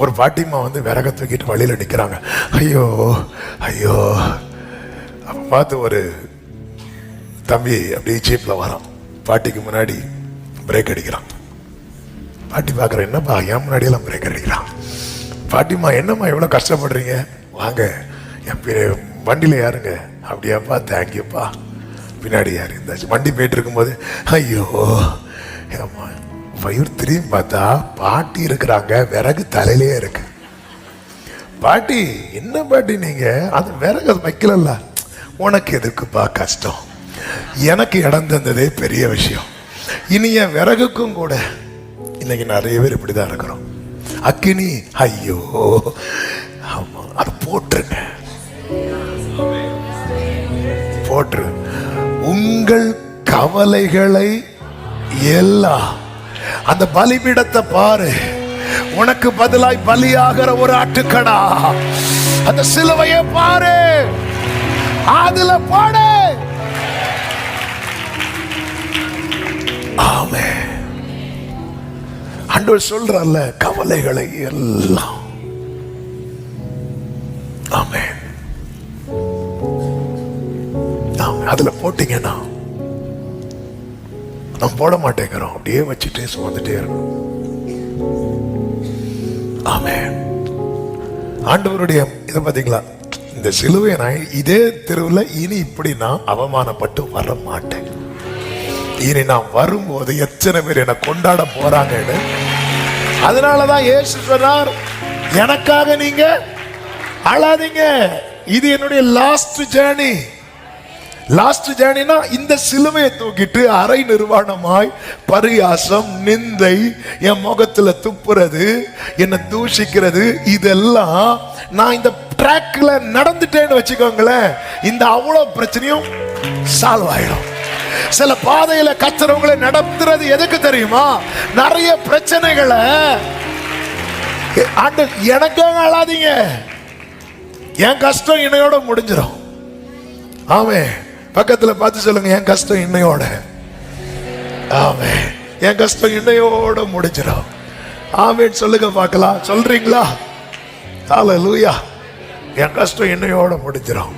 ஒரு பாட்டிமா வந்து விறக தூக்கிட்டு வழியில நிக்கிறாங்க. ஐயோ ஐயோ. அப்ப பார்த்து ஒரு தம்பி அப்படியே ஜீப்ல வரான். பாட்டிக்கு முன்னாடி பிரேக் அடிக்கிறான். பாட்டி பார்க்குறேன், என்னப்பா என் முன்னாடியெல்லாம் பிரேக் அடிக்கிறான். பாட்டிமா, என்னம்மா எவ்வளோ கஷ்டப்படுறீங்க, வாங்க என் வண்டியில் யாருங்க. அப்படியாப்பா, தேங்க்யூப்பா. பின்னாடி யார் இருந்தாச்சு. வண்டி போயிட்டு இருக்கும்போது ஐயோ ஏம்மா வயிறு திரும்பி பார்த்தா பாட்டி இருக்கிறாங்க, விறகு தலையிலே இருக்கு. பாட்டி, என்ன பாட்டி நீங்க அந்த விறகு வைக்கல, உனக்கு எதுக்குப்பா கஷ்டம், எனக்கு இடம் தந்ததே பெரிய விஷயம். இனி என் விறகுக்கும் கூட இன்னைக்கு நிறைய பேர் இப்படிதான் இருக்கிறோம். அக்கினி, ஐயோ ஆமா, அது போட்டுருங்க, போட்டுரு. உங்கள் கவலைகளை எல்லாம் அந்த பலிபீடத்தை பாரு, உனக்கு பதிலாய் பலியாகிற ஒரு ஆட்டுக்கடா, அந்த சிலுவையை பாரு, அதுல போடு. ஆமென். ஆண்டவர் சொல்றல்ல, கவலைகளை எல்லாம். ஆமென். அதுல போட்டீங்கன்னா நம்ம போட மாட்டேங்கிறோம், அப்படியே வச்சுட்டே சுமந்துட்டே இருக்கணும். ஆமென். ஆண்டவருடைய இதை பாத்தீங்களா, இந்த சிலுவை நான் இதே தெருவில் இனி இப்படி நான் அவமானப்பட்டு வர மாட்டேன். இனி நான் வரும்போது எத்தனை பேர் என்னை கொண்டாட போறாங்கன்னு. அதனாலதான் இயேசு சொன்னார், எனக்காக நீங்க அழாதீங்க, இது என்னுடைய லாஸ்ட் ஜேர்னி. லாஸ்ட் ஜேர்னினா இந்த சிலுவையை தூக்கிட்டு அரை நிர்வாணமாய் பரியாசம், நிந்தை, என் முகத்துல துப்புறது, என்னை தூஷிக்கிறது, இதெல்லாம் நான் இந்த ட்ராக்ல நடந்துட்டேன்னு வச்சுக்கோங்களேன், இந்த அவ்வளவு பிரச்சனையும் சால்வ் ஆயிடும். சில பாதையில கத்துறவங்களை நடத்துறது எதுக்கு தெரியுமா, நிறைய பிரச்சனைகளை. எனக்காக அழாதீங்க, என் கஷ்டம் இன்னையோட முடிஞ்சிடும். ஆமென். பக்கத்துல பார்த்து சொல்லுங்க, என் கஷ்டம் இன்னையோட. ஆமென். என் கஷ்டம் இன்னையோட முடிஞ்சிடும். ஆமென் சொல்லுங்க பார்க்கலாம். சொல்றீங்களா? ஹல்லேலூயா. என் கஷ்டம் இன்னையோட முடிஞ்சிடும்.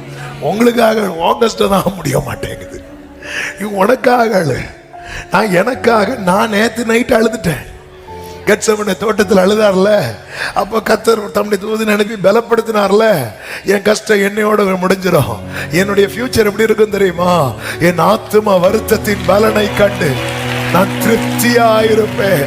உங்களுக்காக உன் கஷ்டம் தான் முடிய மாட்டேங்குது. உனக்காக நான் எனக்காக நான் நேத்து நைட் அழுதுட்டேன். கெத்செமனே தோட்டத்தில் அழுதார்ல, அப்ப கர்த்தர் தம்முடைய தூதனை அனுப்பி பலப்படுத்தினார்ல, என் கஷ்டம் என்னையோட முடிஞ்சிடும். என்னுடைய ஃபியூச்சர் எப்படி இருக்கும் தெரியுமா, என் ஆத்துமா வருத்தத்தின் பலனை கண்டு நான் திருப்தியா இருப்பேன்.